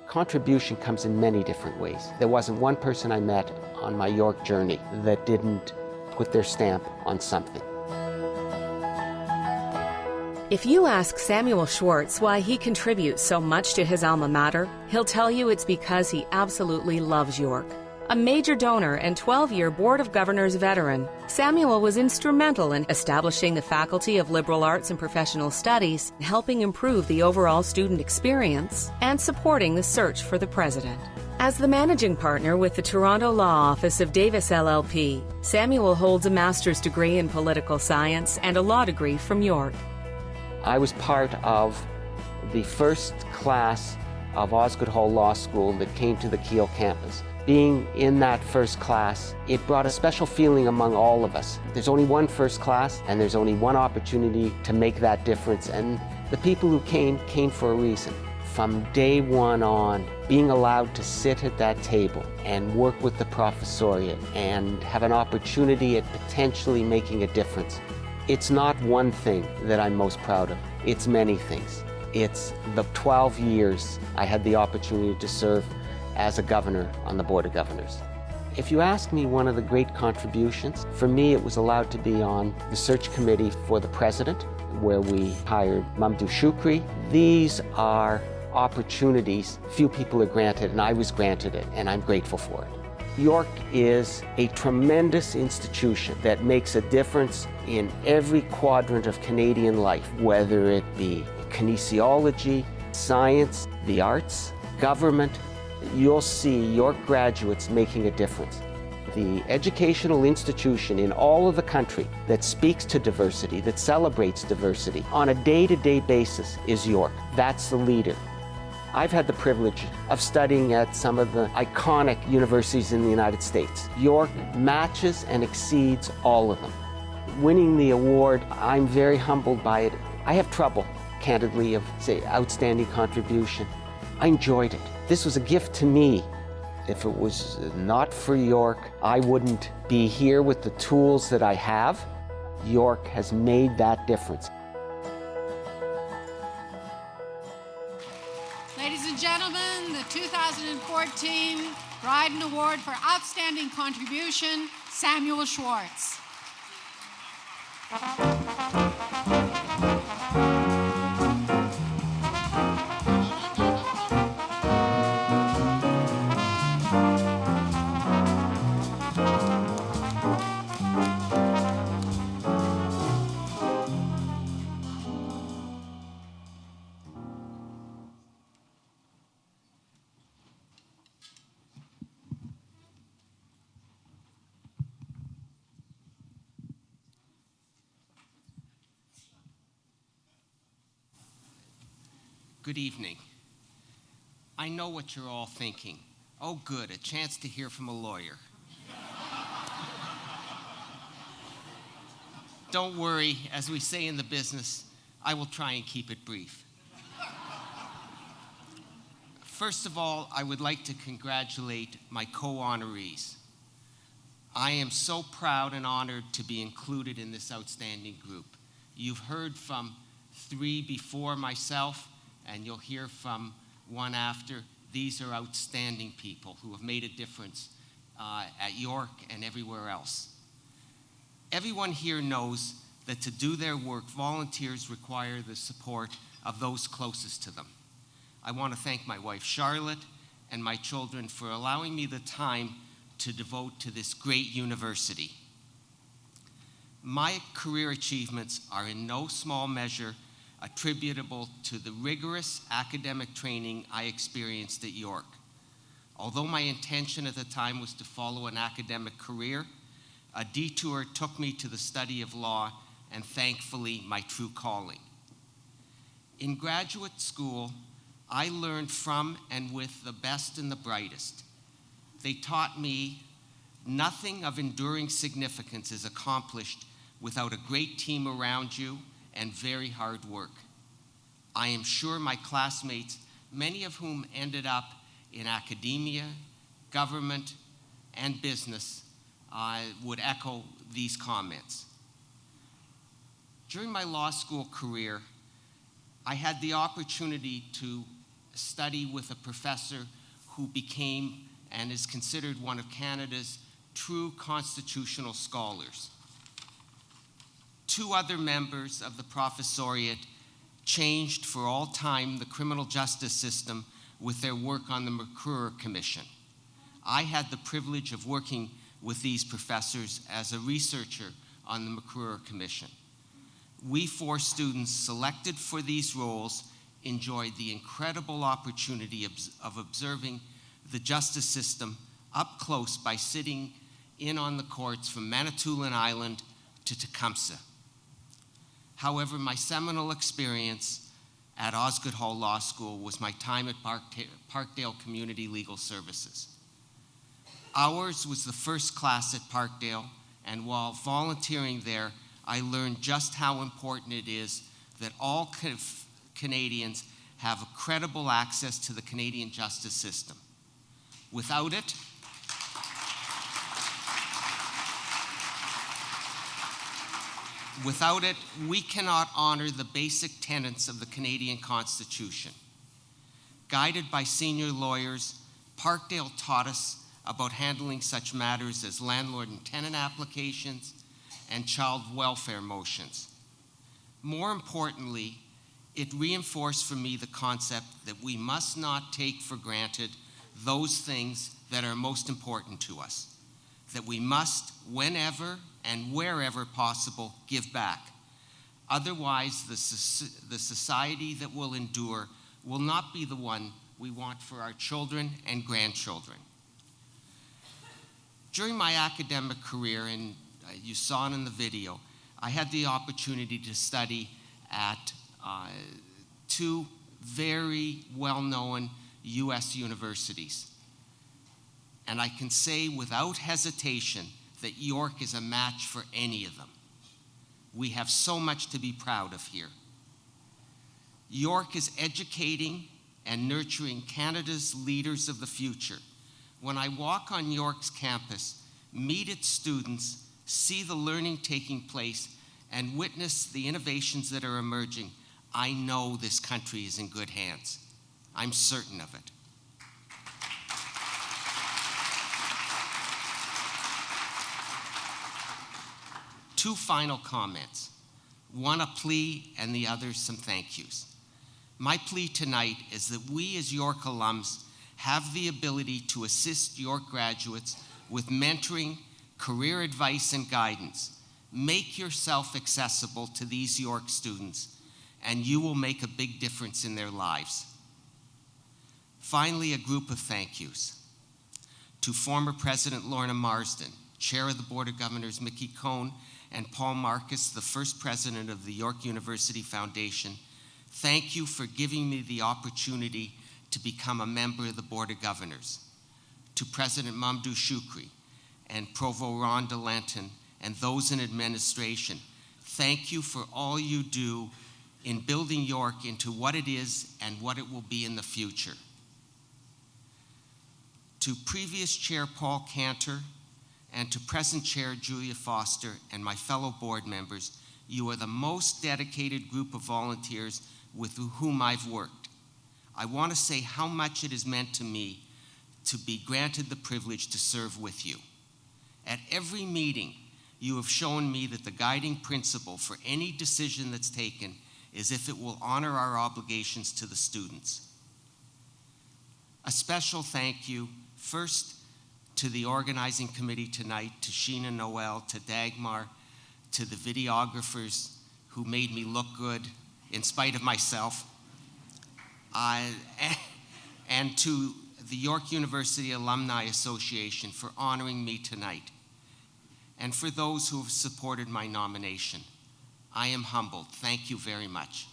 Contribution comes in many different ways. There wasn't one person I met on my York journey that didn't put their stamp on something. If you ask Samuel Schwartz why he contributes so much to his alma mater, he'll tell you it's because he absolutely loves York. A major donor and 12-year Board of Governors veteran, Samuel was instrumental in establishing the Faculty of Liberal Arts and Professional Studies, helping improve the overall student experience, and supporting the search for the president. As the managing partner with the Toronto Law Office of Davis LLP, Samuel holds a master's degree in political science and a law degree from York. I was part of the first class of Osgoode Hall Law School that came to the Keele campus. Being in that first class, it brought a special feeling among all of us. There's only one first class, and there's only one opportunity to make that difference, and the people who came for a reason. From day one on, being allowed to sit at that table and work with the professoriate and have an opportunity at potentially making a difference. It's not one thing that I'm most proud of. It's many things. It's the 12 years I had the opportunity to serve as a governor on the Board of Governors. If you ask me one of the great contributions, for me it was allowed to be on the search committee for the president, where we hired Mamdouh Shukri. These are opportunities few people are granted, and I was granted it, and I'm grateful for it. York is a tremendous institution that makes a difference in every quadrant of Canadian life, whether it be kinesiology, science, the arts, government. You'll see York graduates making a difference. The educational institution in all of the country that speaks to diversity, that celebrates diversity on a day-to-day basis is York. That's the leader. I've had the privilege of studying at some of the iconic universities in the United States. York matches and exceeds all of them. Winning the award, I'm very humbled by it. I have trouble, candidly, of, say, outstanding contribution. I enjoyed it. This was a gift to me. If it was not for York, I wouldn't be here with the tools that I have. York has made that difference. Ladies and gentlemen, the 2014 Bryden Award for Outstanding Contribution, Samuel Schwartz. Good evening. I know what you're all thinking. Oh, good, a chance to hear from a lawyer. Don't worry, as we say in the business, I will try and keep it brief. First of all, I would like to congratulate my co-honorees. I am so proud and honored to be included in this outstanding group. You've heard from 3 before myself, and you'll hear from one after. These are outstanding people who have made a difference at York and everywhere else. Everyone here knows that to do their work, volunteers require the support of those closest to them. I want to thank my wife, Charlotte, and my children for allowing me the time to devote to this great university. My career achievements are in no small measure attributable to the rigorous academic training I experienced at York. Although my intention at the time was to follow an academic career, a detour took me to the study of law and thankfully my true calling. In graduate school, I learned from and with the best and the brightest. They taught me nothing of enduring significance is accomplished without a great team around you and very hard work. I am sure my classmates, many of whom ended up in academia, government, and business, would echo these comments. During my law school career, I had the opportunity to study with a professor who became and is considered one of Canada's true constitutional scholars. Two other members of the professoriate changed for all time the criminal justice system with their work on the McClure Commission. I had the privilege of working with these professors as a researcher on the McClure Commission. We four students selected for these roles enjoyed the incredible opportunity of observing the justice system up close by sitting in on the courts from Manitoulin Island to Tecumseh. However, my seminal experience at Osgoode Hall Law School was my time at Parkdale Community Legal Services. Ours was the first class at Parkdale, and while volunteering there, I learned just how important it is that all Canadians have credible access to the Canadian justice system. Without it, we cannot honor the basic tenets of the Canadian Constitution. Guided by senior lawyers, Parkdale taught us about handling such matters as landlord and tenant applications and child welfare motions. More importantly, it reinforced for me the concept that we must not take for granted those things that are most important to us, that we must, whenever and wherever possible, give back. Otherwise, the society that will endure will not be the one we want for our children and grandchildren. During my academic career, and you saw it in the video, I had the opportunity to study at two very well-known U.S. universities. And I can say without hesitation that York is a match for any of them. We have so much to be proud of here. York is educating and nurturing Canada's leaders of the future. When I walk on York's campus, meet its students, see the learning taking place, and witness the innovations that are emerging, I know this country is in good hands. I'm certain of it. Two final comments. One a plea and the other some thank yous. My plea tonight is that we as York alums have the ability to assist York graduates with mentoring, career advice, and guidance. Make yourself accessible to these York students, and you will make a big difference in their lives. Finally, a group of thank yous. To former President Lorna Marsden, Chair of the Board of Governors Mickey Cohn, and Paul Marcus, the first president of the York University Foundation, thank you for giving me the opportunity to become a member of the Board of Governors. To President Mamdouh Choukri and Provost Ron DeLanton and those in administration, thank you for all you do in building York into what it is and what it will be in the future. To previous Chair Paul Cantor and to present Chair Julia Foster and my fellow board members, you are the most dedicated group of volunteers with whom I've worked. I want to say how much it has meant to me to be granted the privilege to serve with you. At every meeting, you have shown me that the guiding principle for any decision that's taken is if it will honor our obligations to the students. A special thank you, first to the organizing committee tonight, to Sheena Noel, to Dagmar, to the videographers who made me look good in spite of myself, and to the York University Alumni Association for honoring me tonight, and for those who have supported my nomination. I am humbled. Thank you very much.